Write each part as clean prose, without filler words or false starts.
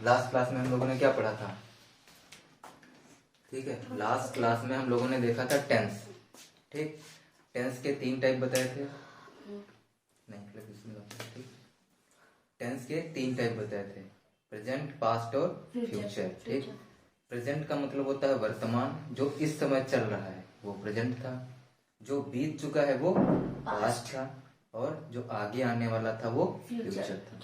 Last class में हम लोगों ने क्या पढ़ा था? ठीक है, लास्ट क्लास में हम लोगों ने देखा था टेंस। ठीक, टेंस के 3 टाइप बताए थे। नहीं मतलब इसमें ठीक, टेंस के 3 टाइप बताए थे, प्रेजेंट, पास्ट और फ्यूचर। ठीक, प्रेजेंट का मतलब होता है वर्तमान, जो इस समय चल रहा है वो प्रेजेंट था, जो बीत चुका है वो पास्ट था, और जो आगे आने वाला था वो फ्यूचर था।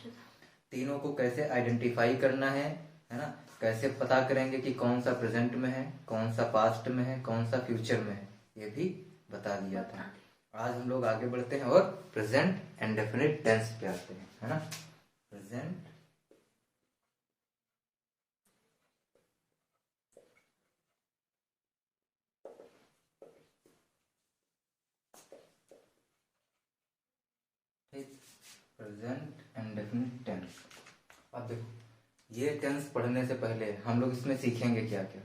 तीनों को कैसे आइडेंटिफाई करना है ना, कैसे पता करेंगे कि कौन सा प्रेजेंट में है, कौन सा पास्ट में है, कौन सा फ्यूचर में है, ये भी बता दिया था। आज हम लोग आगे बढ़ते हैं और प्रेजेंट इंडेफिनिट टेंस पे आते हैं, है ना। Present present indefinite tense. अब देखो, ये टेंस पढ़ने से पहले हम लोग इसमें सीखेंगे क्या क्या।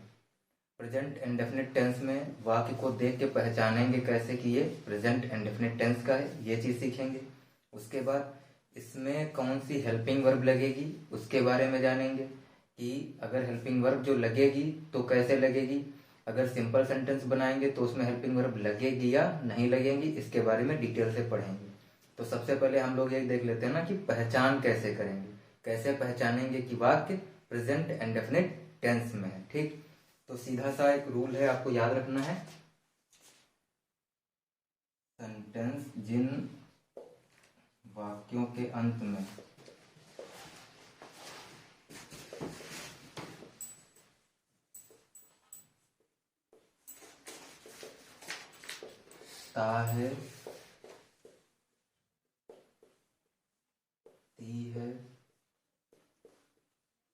प्रेजेंट इंडेफिनिट टेंस में वाक्य को देख के पहचानेंगे कैसे कि ये प्रेजेंट इंडेफिनिट टेंस का है, ये चीज सीखेंगे। उसके बाद इसमें कौन सी हेल्पिंग वर्ब लगेगी उसके बारे में जानेंगे, कि अगर हेल्पिंग वर्ब जो लगेगी तो कैसे लगेगी, अगर सिंपल सेंटेंस बनाएंगे तो उसमें हेल्पिंग वर्ब लगेगी या नहीं लगेगी, इसके बारे में डिटेल से पढ़ेंगे। तो सबसे पहले हम लोग ये देख लेते हैं ना कि पहचान कैसे करेंगे, कैसे पहचानेंगे कि वाक्य प्रेजेंट इंडेफिनिट टेंस में है। ठीक, तो सीधा सा एक रूल है, आपको याद रखना है। सेंटेंस जिन वाक्यों के अंत में ता है, ती है,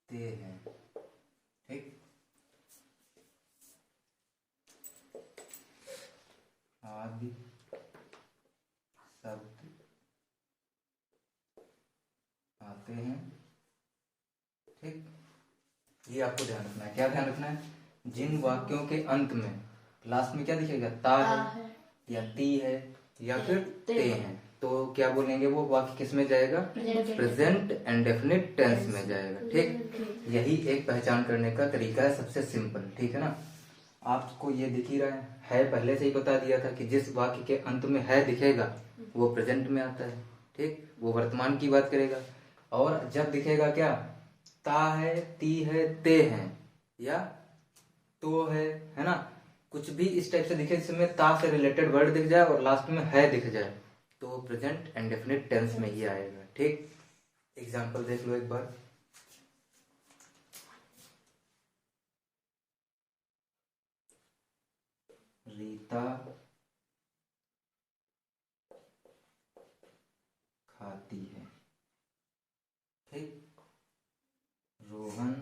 ते है। ठीक, आदि शब्द आते हैं। ठीक, ये आपको ध्यान रखना है। क्या ध्यान रखना है? जिन वाक्यों के अंत में लास्ट में क्या दिखेगा, ता है या ती है या फिर ते है, तो क्या बोलेंगे, वो वाक्य किस में जाएगा, प्रेजेंट इंडेफिनिट टेंस में जाएगा। ठीक, यही एक पहचान करने का तरीका है, सबसे सिंपल। ठीक है ना, आपको ये दिख ही रहा है, पहले से ही बता दिया था कि जिस वाक्य के अंत में है दिखेगा वो प्रेजेंट में आता है। ठीक, वो वर्तमान की बात करेगा। और जब दिखेगा क्या, ता है, ती है, ते है या तो है ना, कुछ भी इस टाइप से दिखे जिसमें ता से रिलेटेड वर्ड दिख जाए और लास्ट में है दिख जाए, तो प्रेजेंट इंडेफिनिट टेंस में ही आएगा। ठीक, एग्जांपल देख लो एक बार। रीता खाती है। ठीक, रोहन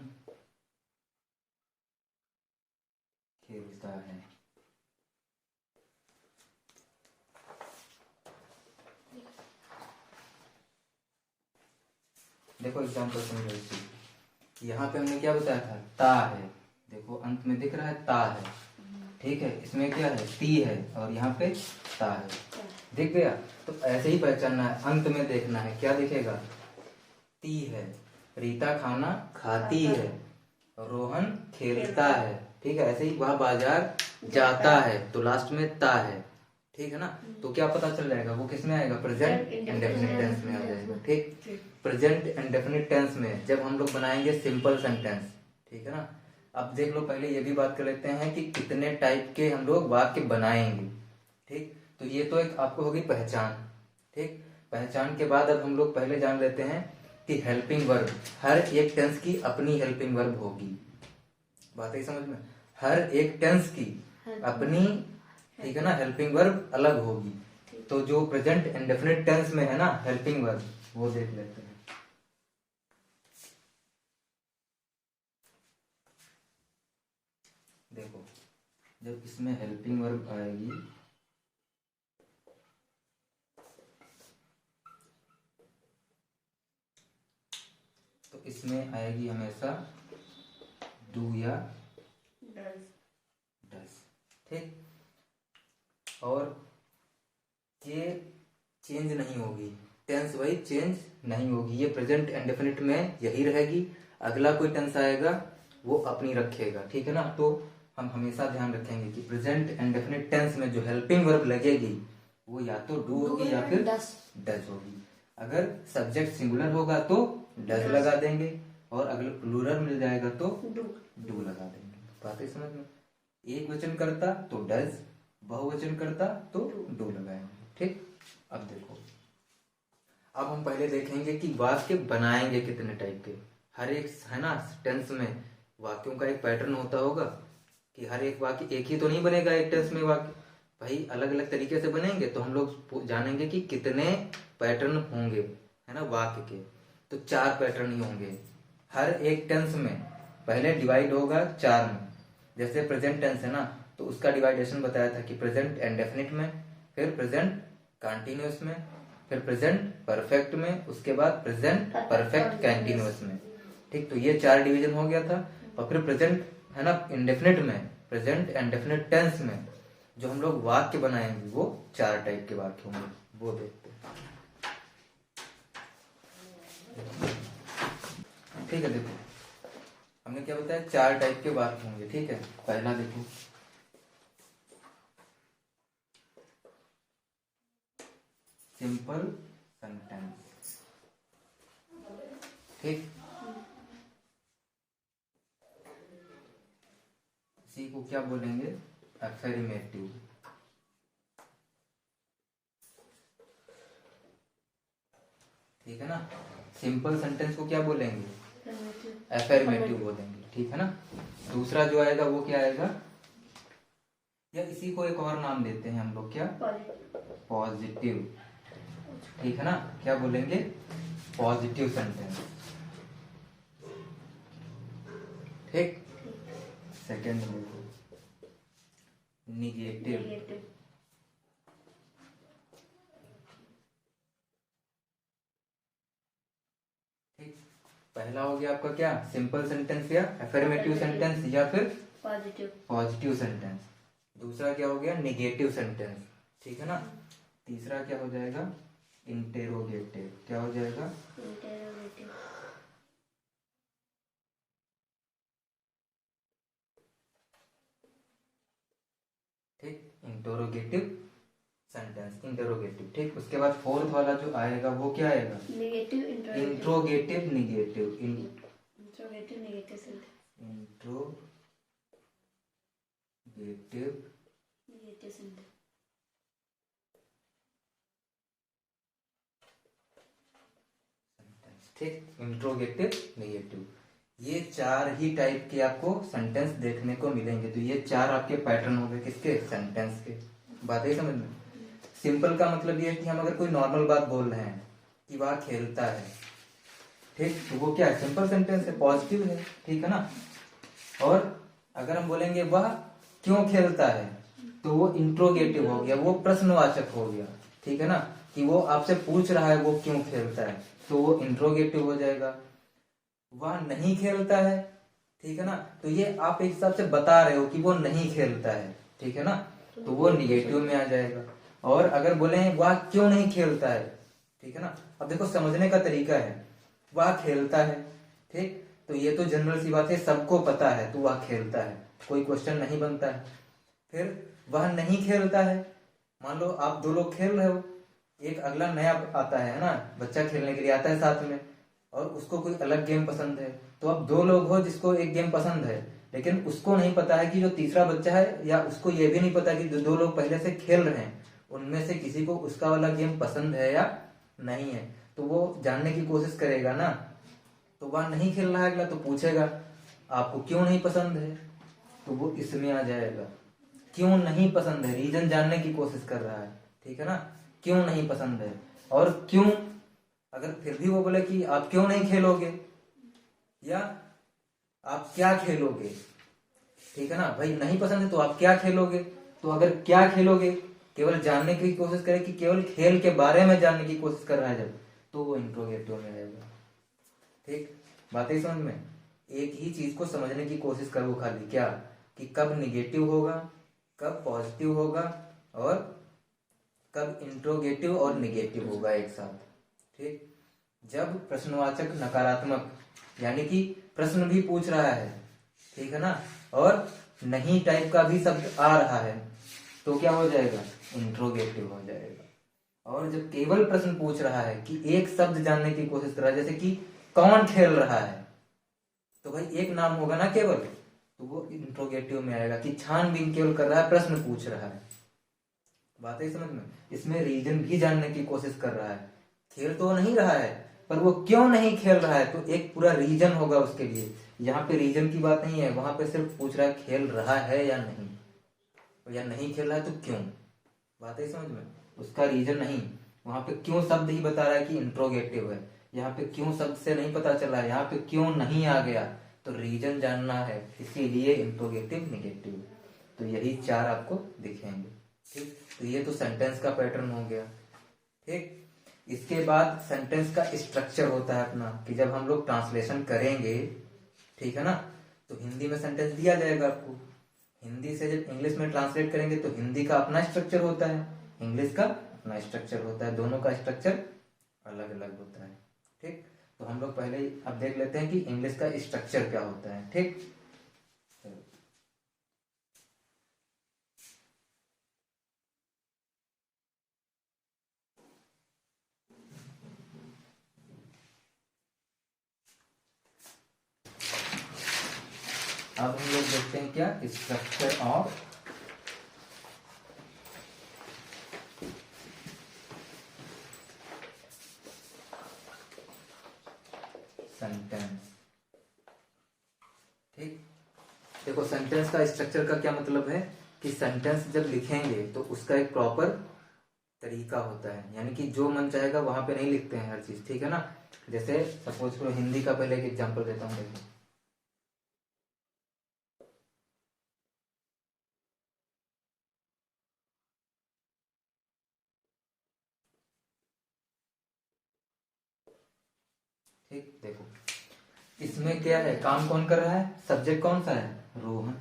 खेलता है। देखो एग्जांपल समझो इसी, यहाँ पे हमने क्या बताया था, ता है, देखो अंत में दिख रहा है ता है। ठीक है, इसमें क्या है, ती है, और यहाँ पे ता है, दिख गया। तो ऐसे ही पहचानना है, अंत में देखना है, क्या दिखेगा, ती है, रीता खाना खाती है, रोहन खेलता है। ठीक है, ऐसे ही वह बाजार जाता है, तो लास्ट में ता है। ठीक है ना, तो क्या पता चल जाएगा वो किस में आएगा, प्रेजेंट इंडेफिनिट टेंस में आ जाएगा। ठीक, प्रेजेंट इंडेफिनिट टेंस में जब हम लोग बनाएंगे सिंपल सेंटेंस। ठीक है ना, अब देख लो, पहले ये भी बात कर लेते हैं कि कितने टाइप के हम लोग वाक्य बनाएंगे। ठीक, तो ये तो एक आपको होगी पहचान। ठीक, पहचान के बाद अब हम लोग पहले जान लेते हैं कि हेल्पिंग वर्ब, हर एक टेंस की अपनी हेल्पिंग वर्ब होगी। बात है समझ में, हर एक टेंस की अपनी, ठीक है ना, हेल्पिंग वर्ब अलग होगी। तो जो प्रेजेंट इंडेफिनिट टेंस में है ना हेल्पिंग वर्ब, वो देख लेते हैं। देखो, जब इसमें हेल्पिंग वर्ब आएगी तो इसमें आएगी हमेशा डू या डस। ठीक, और ये चेंज नहीं होगी, टेंस वाइज चेंज नहीं होगी, ये प्रेजेंट इंडेफिनिट में यही रहेगी। अगला कोई टेंस आएगा वो अपनी रखेगा, ठीक है ना। तो हम हमेशा ध्यान रखेंगे कि प्रेजेंट इंडेफिनिट टेंस में जो हेल्पिंग वर्ब लगेगी वो या तो डू होगी या फिर डज होगी। अगर सब्जेक्ट सिंगुलर होगा तो डज लगा देंगे, और अगर प्लूरल मिल जाएगा तो डू लगा देंगे। बात है समझ में? एक वचन करता तो डज, बहुवचन करता तो डू लगाएंगे, ठीक। अब देखो, अब हम पहले देखेंगे कि वाक्य बनाएंगे कितने टाइप के। हर एक है ना टेंस में वाक्यों का एक पैटर्न होता होगा कि हर एक वाक्य एक ही तो नहीं बनेगा एक टेंस में वाक्य, भाई अलग अलग तरीके से बनेंगे। तो हम लोग जानेंगे कि कितने पैटर्न होंगे, है ना वाक्य के। तो 4 पैटर्न ही होंगे हर एक टेंस में। पहले डिवाइड होगा 4 में, जैसे प्रेजेंट टेंस है ना तो उसका डिवाइडेशन बताया था कि प्रेजेंट इंडेफिनिट में, फिर प्रेजेंट कंटीन्यूअस में, फिर प्रेजेंट परफेक्ट में, उसके बाद प्रेजेंट परफेक्ट कंटीन्यूअस में, ठीक। तो ये 4 डिवीजन हो गया था। और फिर प्रेजेंट है ना इंडेफिनिट में, प्रेजेंट इंडेफिनिट टेंस में जो हम लोग वाक्य बनाएंगे वो 4 टाइप के वाक्य होंगे, वो देखते हैं, ठीक है। देखो हमने क्या बताया, 4 टाइप के वाक्य होंगे, ठीक है। पहला देखो, सिंपल सेंटेंस, ठीक। इसी को क्या बोलेंगे, अफर्मेटिव, ठीक है ना। सिंपल सेंटेंस को क्या बोलेंगे, अफर्मेटिव बोलेंगे, ठीक है ना। दूसरा जो आएगा वो क्या आएगा, या इसी को एक और नाम देते हैं हम लोग, क्या, पॉजिटिव, ठीक है ना। क्या बोलेंगे, पॉजिटिव सेंटेंस, ठीक। सेकेंड निगेटिव, ठीक। पहला हो गया आपका क्या, सिंपल सेंटेंस या अफर्मेटिव सेंटेंस या फिर पॉजिटिव सेंटेंस। दूसरा क्या हो गया, निगेटिव सेंटेंस, ठीक है ना। तीसरा क्या हो जाएगा, इंटेरोगेटिव, क्या हो जाएगा, ठीक, इंटरोगेटिव सेंटेंस, इंटरोगेटिव, ठीक। उसके बाद फोर्थ वाला जो आएगा वो क्या आएगा, negative, interrogative negative, interrogative negative sentence, interrogative negative sentence, ठीक, इंट्रोगेटिव नेगेटिव। ये 4 ही टाइप के आपको सेंटेंस देखने को मिलेंगे। तो ये 4 आपके पैटर्न हो गए किसके, सेंटेंस के। बात है समझ में। सिंपल का मतलब ये है कि हम अगर कोई नॉर्मल बात बोल रहे हैं कि वह खेलता है, ठीक, तो वो क्या है, सिंपल सेंटेंस है, पॉजिटिव है, ठीक है ना। और अगर हम बोलेंगे वह क्यों खेलता है, तो वो इंट्रोगेटिव हो गया, वो प्रश्नवाचक हो गया, ठीक है ना, कि वो आपसे पूछ रहा है वो क्यों खेलता है, तो वो इंट्रोगेटिव हो जाएगा। वह नहीं खेलता है, ठीक है ना, तो ये आप एक हिसाब से बता रहे हो कि वो नहीं खेलता है, ठीक है ना, तो वो निगेटिव में आ जाएगा। और अगर बोले वह क्यों नहीं खेलता है, ठीक है ना, अब देखो समझने का तरीका है, वह खेलता है, ठीक, तो ये तो जनरल सी बात है, सबको पता है, तो वह खेलता है, कोई क्वेश्चन नहीं बनता है। फिर वह नहीं खेलता है, मान लो आप 2 लोग खेल रहे हो, एक अगला नया आता है ना, बच्चा खेलने के लिए आता है साथ में, और उसको कोई अलग गेम पसंद है, तो अब 2 लोग हो जिसको एक गेम पसंद है, लेकिन उसको नहीं पता है कि जो तीसरा बच्चा है, या उसको ये भी नहीं पता कि जो 2 लोग पहले से खेल रहे हैं उनमें से किसी को उसका वाला गेम पसंद है या नहीं है, तो वो जानने की कोशिश करेगा ना। तो वह नहीं खेल रहा है अगला, तो पूछेगा आपको क्यों नहीं पसंद है, तो वो इसमें आ जाएगा, क्यों नहीं पसंद है, रीजन जानने की कोशिश कर रहा है, ठीक है ना, क्यों नहीं पसंद है। और क्यों, अगर फिर भी वो बोले कि आप क्यों नहीं खेलोगे, या आप क्या खेलोगे, ठीक है ना, भाई नहीं पसंद है तो आप क्या खेलोगे, तो अगर क्या खेलोगे केवल जानने की कोशिश करे कि केवल खेल के बारे में जानने की कोशिश कर रहा है जब, तो वो इंट्रोगेटिव में आएगा, ठीक। बातें समझ में। एक ही चीज को समझने की कोशिश करो खाली, क्या, कि कब निगेटिव होगा, कब पॉजिटिव होगा, और कब इंट्रोगेटिव और निगेटिव होगा एक साथ, ठीक। जब प्रश्नवाचक नकारात्मक, यानी कि प्रश्न भी पूछ रहा है, ठीक है ना, और नहीं टाइप का भी शब्द आ रहा है तो क्या हो जाएगा, इंट्रोगेटिव हो जाएगा। और जब केवल प्रश्न पूछ रहा है कि एक शब्द जानने की कोशिश कर रहा है, जैसे कि कौन खेल रहा है, तो भाई एक नाम होगा ना केवल, तो वो इंट्रोगेटिव में आएगा कि छानबीन केवल कर रहा है, प्रश्न पूछ रहा है। बात है समझ में। इसमें रीजन भी जानने की कोशिश कर रहा है, खेल तो नहीं रहा है पर वो क्यों नहीं खेल रहा है, तो एक पूरा रीजन होगा उसके लिए। यहाँ पे रीजन की बात नहीं है, वहां पे सिर्फ पूछ रहा है खेल रहा है या नहीं, या नहीं खेल रहा है तो क्यों। बात है समझ में, उसका रीजन नहीं, वहां पे क्यों शब्द ही बता रहा है कि इंट्रोगेटिव है। यहाँ पे क्यों शब्द से नहीं पता चला, यहाँ पे क्यों नहीं आ गया, तो रीजन जानना है, इसीलिए इंट्रोगेटिव नेगेटिव। तो यही चार आपको दिखेंगे, ठीक। तो ये तो सेंटेंस का पैटर्न हो गया, ठीक। इसके बाद सेंटेंस का स्ट्रक्चर होता है अपना, कि जब हम लोग ट्रांसलेशन करेंगे, ठीक है ना, तो हिंदी में सेंटेंस दिया जाएगा आपको, हिंदी से जब इंग्लिश में ट्रांसलेट करेंगे तो हिंदी का अपना स्ट्रक्चर होता है, इंग्लिश का अपना स्ट्रक्चर होता है, दोनों का स्ट्रक्चर अलग अलग होता है, ठीक। तो हम लोग पहले अब देख लेते हैं कि इंग्लिश का स्ट्रक्चर क्या होता है, ठीक। अब हम लोग देखते हैं क्या स्ट्रक्चर ऑफ सेंटेंस, ठीक। देखो सेंटेंस का स्ट्रक्चर का क्या मतलब है कि सेंटेंस जब लिखेंगे तो उसका एक प्रॉपर तरीका होता है, यानी कि जो मन चाहेगा वहां पे नहीं लिखते हैं हर चीज, ठीक है ना। जैसे सपोज करो हिंदी का पहले एक एग्जांपल देता हूँ, देखो ठीक। देखो इसमें क्या है, काम कौन कर रहा है, सब्जेक्ट कौन सा है, रोहन।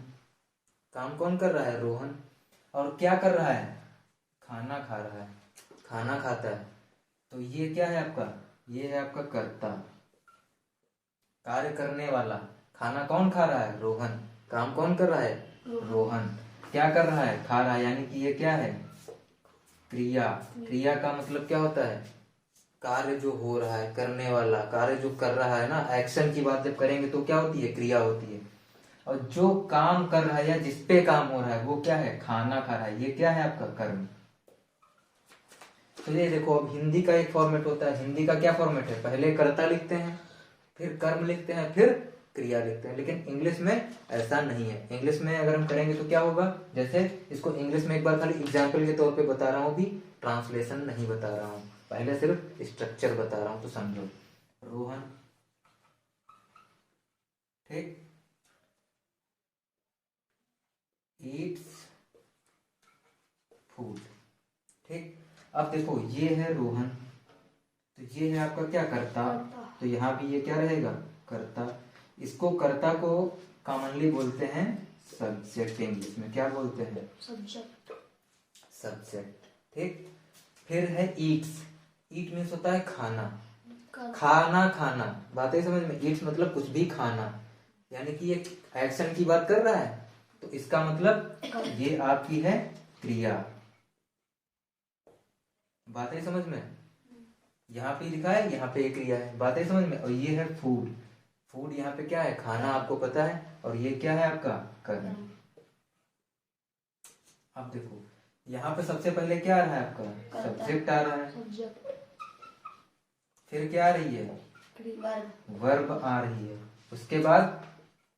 काम कौन कर रहा है, रोहन। और क्या कर रहा है, खाना खा रहा है, खाना खाता है। तो ये क्या है आपका, ये है आपका कर्ता, कार्य करने वाला। खाना कौन खा रहा है, रोहन। काम कौन कर रहा है, रोहन। क्या कर रहा है, खा रहा है, यानी कि ये क्या है, क्रिया। क्रिया का मतलब क्या होता है, कार्य जो हो रहा है, करने वाला, कार्य जो कर रहा है ना, एक्शन की बात जब करेंगे तो क्या होती है, क्रिया होती है। और जो काम कर रहा है या जिसपे काम हो रहा है वो क्या है, खाना खा रहा है, ये क्या है आपका कर्म। तो ये देखो अब हिंदी का एक फॉर्मेट होता है, हिंदी का क्या फॉर्मेट है, पहले कर्ता लिखते हैं, फिर कर्म लिखते हैं, फिर क्रिया लिखते हैं। लेकिन इंग्लिश में ऐसा नहीं है। इंग्लिश में अगर हम करेंगे तो क्या होगा, जैसे इसको इंग्लिश में एक बार खाली एग्जाम्पल के तौर पे बता रहा हूँ, भी ट्रांसलेशन नहीं बता रहा हूँ, पहले सिर्फ स्ट्रक्चर बता रहा हूँ, तो समझो। रोहन, ठीक, ईट्स फूड, ठीक। अब देखो ये है रोहन, तो ये है आपका क्या, कर्ता। तो यहाँ भी ये क्या रहेगा, कर्ता। इसको कर्ता को कॉमनली बोलते हैं सब्जेक्ट, इंग्लिश में क्या बोलते हैं, सब्जेक्ट। सब्जेक्ट, ठीक। फिर है ईट्स, ईट मीन्स होता है खाना, खाना खाना। बातें समझ में, ईट्स मतलब कुछ भी खाना, यानी कि ये एक्शन की बात कर रहा है, तो इसका मतलब ये आपकी है क्रिया। बातें समझ में, यहाँ पे लिखा है, यहाँ पे एक क्रिया है, बातें समझ में। और ये है फूड, फूड यहाँ पे क्या है, खाना, आपको पता है। और ये क्या है आपका कर्म। अब देखो यहाँ पे सबसे पहले क्या आ रहा है आपका, सब्जेक्ट आ रहा है, फिर क्या आ रही है, वर्ब आ रही है, उसके बाद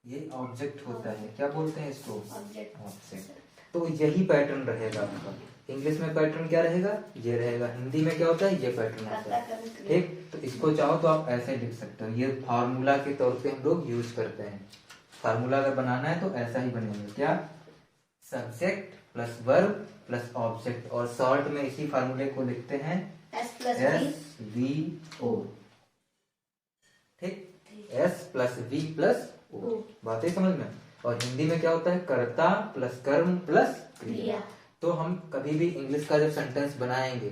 ये ऑब्जेक्ट होता है, क्या बोलते हैं इसको, ऑब्जेक्ट। तो यही पैटर्न रहेगा आपका। इंग्लिश में पैटर्न क्या रहेगा, ये रहेगा। हिंदी में क्या होता है, ये पैटर्न होता है, ठीक। तो इसको चाहो तो आप ऐसे लिख सकते हो, ये फार्मूला के तौर पे हम लोग यूज करते हैं। फार्मूला अगर बनाना है तो ऐसा ही बनेगा, क्या, subject plus verb plus object, और शॉर्ट में इसी फार्मूले को लिखते हैं SVO, ठीक, S plus V plus O। बातें समझ में। और हिंदी में क्या होता है, कर्ता प्लस कर्म प्लस क्रिया। तो हम कभी भी इंग्लिश का जब सेंटेंस बनाएंगे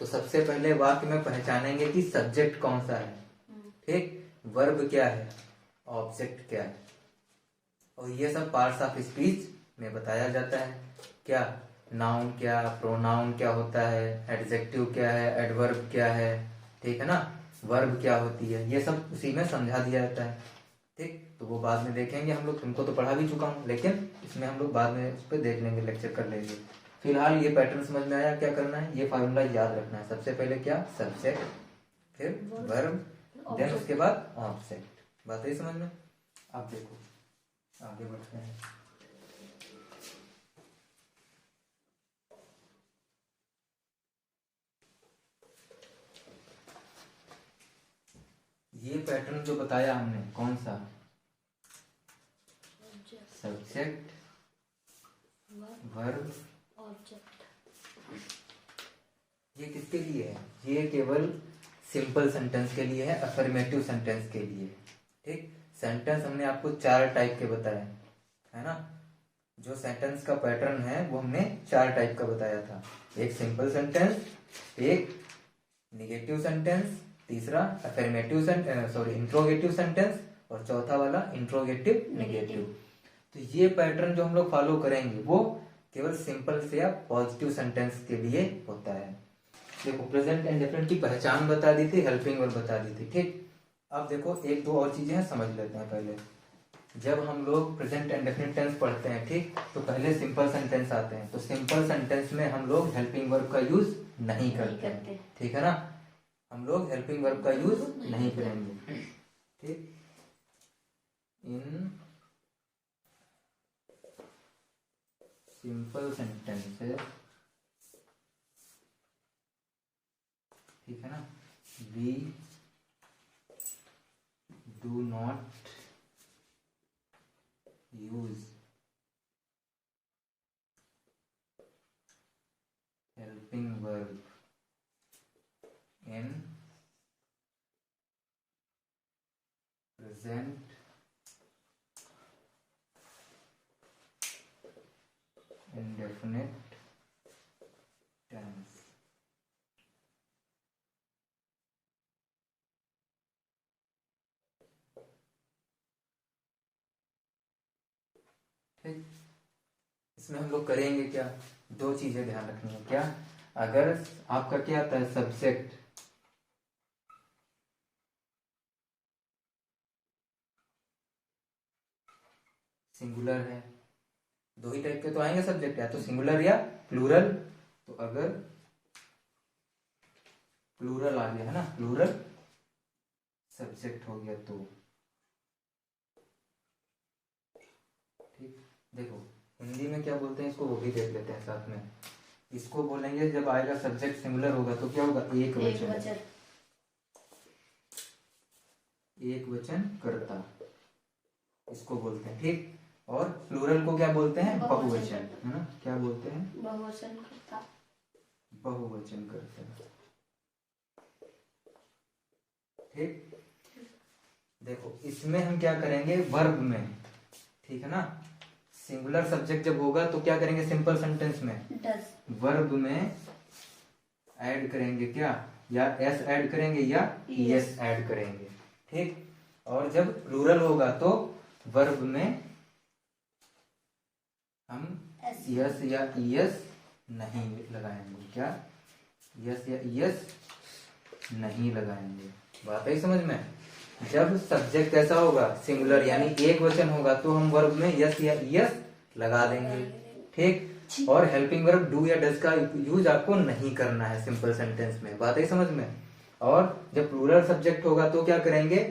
तो सबसे पहले वाक्य में पहचानेंगे कि सब्जेक्ट कौन सा है, ठीक, वर्ब क्या है, ऑब्जेक्ट क्या है, और ये सब पार्ट्स ऑफ स्पीच में बताया जाता है। क्या नाउन क्या, प्रोनाउन क्या होता है, एडजेक्टिव क्या है, एडवर्ब क्या है, ठीक है ना, वर्ब क्या होती है, ये सब उसी में समझा दिया जाता है। ठीक, तो वो बाद में देखेंगे हम लोग, तुमको तो पढ़ा भी चुका हूँ, लेकिन इसमें हम लोग बाद में उस पर देख लेंगे, लेक्चर कर लेंगे। फिलहाल ये पैटर्न समझ में आया, क्या करना है, ये फार्मूला याद रखना है। सबसे पहले क्या, सब्जेक्ट, फिर वर्ब, देन उसके बाद ऑब्जेक्ट। बात है समझ में। अब देखो आगे बढ़ते हैं। ये पैटर्न जो बताया हमने, कौन सा, सब्जेक्ट, वर्ब, ऑब्जेक्ट, ये किसके लिए है, ये केवल सिंपल सेंटेंस के लिए है, अफर्मेटिव सेंटेंस के लिए। ठीक, सेंटेंस हमने आपको 4 टाइप के बताए, है ना। जो सेंटेंस का पैटर्न है वो हमने 4 टाइप का बताया था। एक सिंपल सेंटेंस, एक निगेटिव सेंटेंस, तीसरा affirmative sentence, sorry interrogative sentence, और चौथा वाला इंट्रोगेटिव नेगेटिव। तो ये पैटर्न जो हम लोग फॉलो करेंगे वो केवल सिंपल से या पॉजिटिव सेंटेंस के लिए होता है। देखो प्रेजेंट एंड डेफिनेट की पहचान बता दी थी, हेल्पिंग वर्ब बता दी थी। ठीक, अब देखो एक दो और चीजें हैं, समझ लेते हैं पहले। जब हम लोग प्रेजेंट एंड डेफिनेट टेंस पढ़ते हैं, ठीक, तो पहले सिंपल सेंटेंस आते हैं। तो सिंपल सेंटेंस में हम लोग हेल्पिंग वर्ब का यूज नहीं करते हैं, ठीक है ना, हम लोग हेल्पिंग वर्ब का यूज नहीं करेंगे। ठीक, इन सिंपल सेंटेंसेस, ठीक है ना, we do not use helping verb in present indefinite tense। ठीक, इसमें हम लोग करेंगे क्या, 2 चीजें ध्यान रखनी है। क्या, अगर आपका क्या आता है, सब्जेक्ट, सिंगुलर है, 2 ही टाइप के तो आएंगे सब्जेक्ट, या तो सिंगुलर या प्लूरल। तो अगर प्लूरल आ गया है ना, प्लूरल सब्जेक्ट हो गया तो ठीक। देखो हिंदी में क्या बोलते हैं इसको, वो भी देख लेते हैं साथ में। इसको बोलेंगे जब आएगा सब्जेक्ट सिंगुलर होगा तो क्या होगा, एक वचन, एक वचन कर्ता, इसको बोलते हैं। ठीक, और प्लूरल को क्या बोलते हैं, बहुवचन, है ना, क्या बोलते हैं, बहुवचन कर्ता, बहुवचन कर्ता। ठीक, देखो इसमें हम क्या करेंगे, वर्ब में, ठीक है ना, सिंगुलर सब्जेक्ट जब होगा तो क्या करेंगे, सिंपल सेंटेंस में वर्ब में ऐड करेंगे क्या, या एस ऐड करेंगे या ईएस ऐड करेंगे। ठीक, और जब प्लूरल होगा तो वर्ब में हम यस या ईएस नहीं लगाएंगे। क्या, यस या ईएस नहीं लगाएंगे। बात है समझ में। जब सब्जेक्ट ऐसा होगा सिंगुलर यानी एक वचन होगा तो हम वर्ब में यस या ईएस लगा देंगे। ठीक, और हेल्पिंग वर्ब डू या डज का यूज आपको नहीं करना है सिंपल सेंटेंस में। बात है समझ में। और जब प्लूरल सब्जेक्ट होगा तो क्या करेंगे,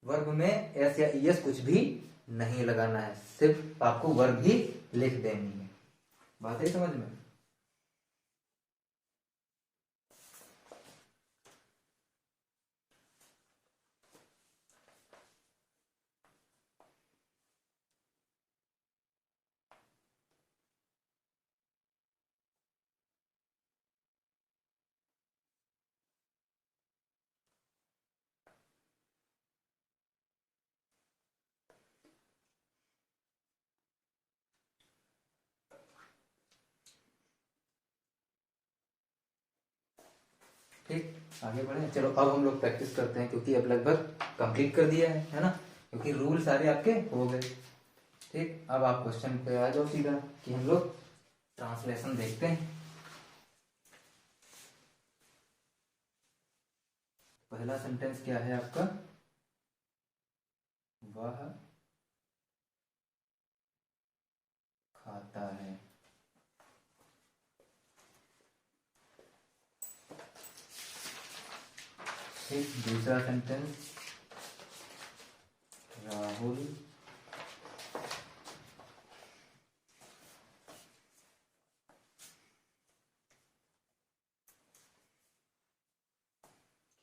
वर्ब में एस या ईएस कुछ भी नहीं लगाना है, सिर्फ आपको वर्ब ही लिख देनी है। बात है समझ में। ठीक, आगे बढ़े। चलो अब हम लोग प्रैक्टिस करते हैं क्योंकि अब लगभग कंप्लीट कर दिया है ना। क्योंकि रूल सारे आपके हो गए। ठीक, अब आप क्वेश्चन पे आ जाओ सीधा कि हम लोग ट्रांसलेशन देखते हैं। पहला सेंटेंस क्या है आपका, वह खाता है। ठीक, दूसरा सेंटेंस, राहुल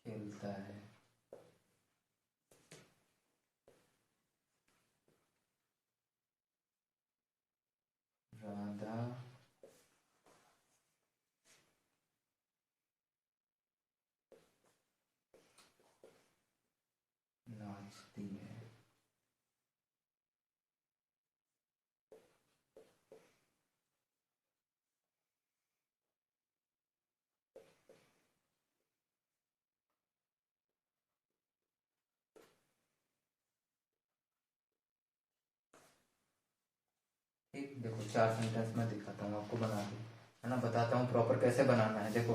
खेलता है। राधा नाचती है। ठीक, देखो 4 सेंटेंस मैं दिखाता हूँ आपको बना के, है ना, बताता हूँ प्रॉपर कैसे बनाना है। देखो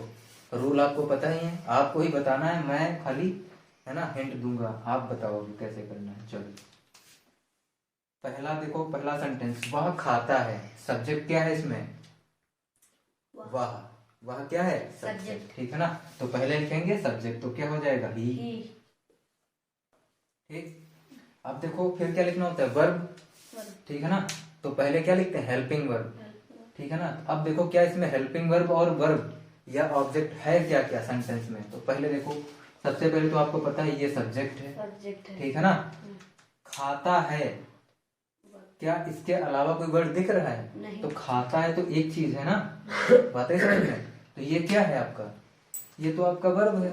रूल आपको पता ही है, आपको ही बताना है, मैं खाली है ना हिंट दूंगा, आप बताओगे कैसे करना है। चलो पहला देखो, पहला सेंटेंस, वह खाता है। सब्जेक्ट क्या है इसमें, वह। वह क्या है, सब्जेक्ट। ठीक है ना, तो पहले लिखेंगे सब्जेक्ट, तो क्या हो जाएगा, ही। ठीक, अब देखो फिर क्या लिखना होता है, वर्ब। ठीक है ना, तो पहले क्या लिखते हैं, हेल्पिंग वर्ब। ठीक है ना, अब देखो क्या इसमें हेल्पिंग वर्ब और वर्ब या ऑब्जेक्ट है क्या क्या सेंटेंस में। तो पहले देखो, सबसे पहले तो आपको पता है ये सब्जेक्ट है। ठीक है ना, खाता है, क्या इसके अलावा कोई वर्ड दिख रहा है, नहीं। तो खाता है तो एक चीज है ना, बातें समझ में। तो ये क्या है आपका, ये तो आपका वर्ब है,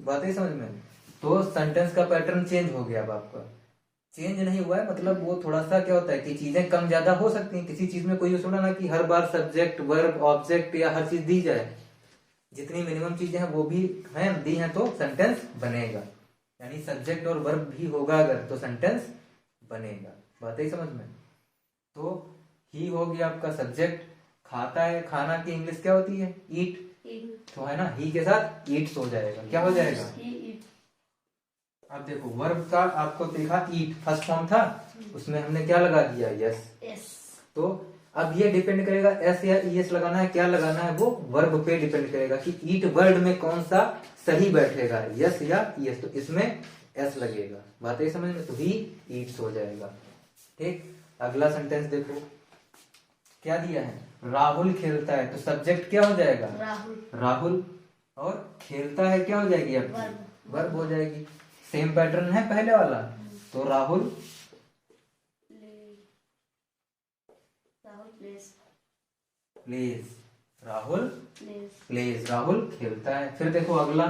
बातें समझ में। तो सेंटेंस का पैटर्न चेंज हो गया। अब आपका चेंज नहीं हुआ है, मतलब वो थोड़ा सा क्या होता है कि चीजें कम ज्यादा हो सकती हैं किसी चीज में। कोई ये थोड़ा ना कि हर बार सब्जेक्ट वर्ब ऑब्जेक्ट या हर चीज दी जाए, जितनी मिनिमम चीजें हैं वो भी हैं दी हैं तो सेंटेंस बनेगा। यानी सब्जेक्ट और वर्ब भी होगा अगर तो सेंटेंस बनेगा, बात ही समझ में। तो ही हो गया आपका सब्जेक्ट, खाता है, खाना की इंग्लिश क्या होती है, ईट। तो है ना, ही के साथ ईट्स हो जाएगा, क्या हो जाएगा। अब देखो वर्ब का आपको देखा ईट फर्स्ट फॉर्म था, उसमें हमने क्या लगा दिया, यस। तो अब ये डिपेंड करेगा एस या ईएस लगाना है, क्या लगाना है, वो वर्ब पे डिपेंड करेगा कि ईट वर्ड में कौन सा सही बैठेगा, यस या ईएस। तो इसमें एस लगेगा, बात है समझ में, तो ही ईट्स हो जाएगा। ठीक, अगला सेंटेंस देखो क्या दिया है, राहुल खेलता है। तो सब्जेक्ट क्या हो जाएगा, राहुल, और खेलता है क्या हो जाएगी आपकी, वर्ब हो जाएगी। सेम पैटर्न है पहले वाला, तो राहुल प्लेज, राहुल प्लेज, राहुल खेलता है। फिर देखो अगला,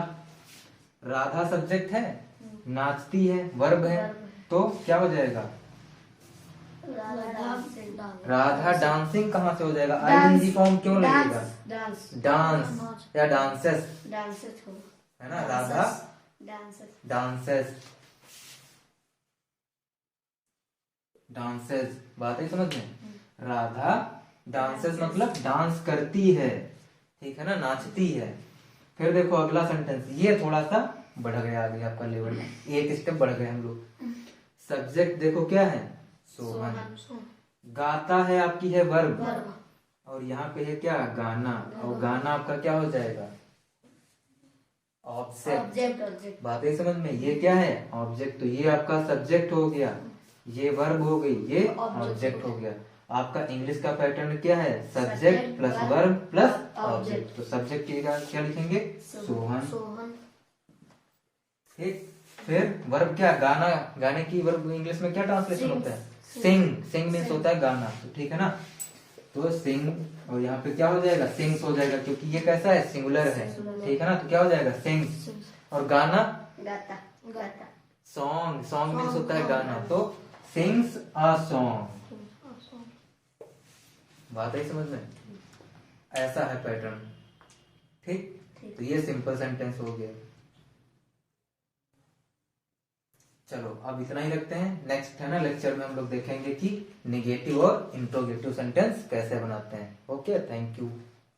राधा सब्जेक्ट है, नाचती है वर्ब है, तो क्या हो जाएगा, राधा डांसिंग कहाँ से हो जाएगा, आईएनजी फॉर्म क्यों लगेगा, डांस या डांसेस, है ना, राधा डांसेस, डांसेस, बात है समझ में। राधा डांसेस मतलब डांस करती है, ठीक है ना, नाचती है। फिर देखो अगला सेंटेंस, ये थोड़ा सा बढ़ गया आगे आपका लेवल, एक स्टेप बढ़ गए हम लोग। सब्जेक्ट देखो क्या है, सोहन, गाता है आपकी है वर्ब, और यहाँ पे है क्या, गाना, और गाना आपका क्या हो जाएगा, ऑब्जेक्ट, बातें समझ में। ये क्या है, ऑब्जेक्ट, तो ये आपका सब्जेक्ट हो गया, ये वर्ब हो गई, ये ऑब्जेक्ट हो गया। आपका इंग्लिश का पैटर्न क्या है, subject plus verb plus object. तो सब्जेक्ट की क्या लिखेंगे, सोहन। ठीक, फिर वर्ब क्या, गाना, गाने की वर्ब इंग्लिश में क्या ट्रांसलेशन होता है, सिंग। सिंग मीन्स होता है गाना, तो ठीक है ना, तो सिंग, और यहाँ पे क्या हो जाएगा, सिंग्स हो जाएगा, क्योंकि ये कैसा है, सिंगुलर है, ठीक है ना, तो क्या हो जाएगा, सिंग्स। और गाना, सॉन्ग, सॉन्ग मीन्स होता है गाना, तो सिंग्स अ सॉन्ग, बात है समझ में। ऐसा है पैटर्न, ठीक। तो ये सिंपल सेंटेंस हो गया। चलो अब इतना ही रखते हैं, नेक्स्ट है ना लेक्चर में हम लोग देखेंगे कि निगेटिव और इंट्रोगेटिव सेंटेंस कैसे बनाते हैं। Okay, thank you.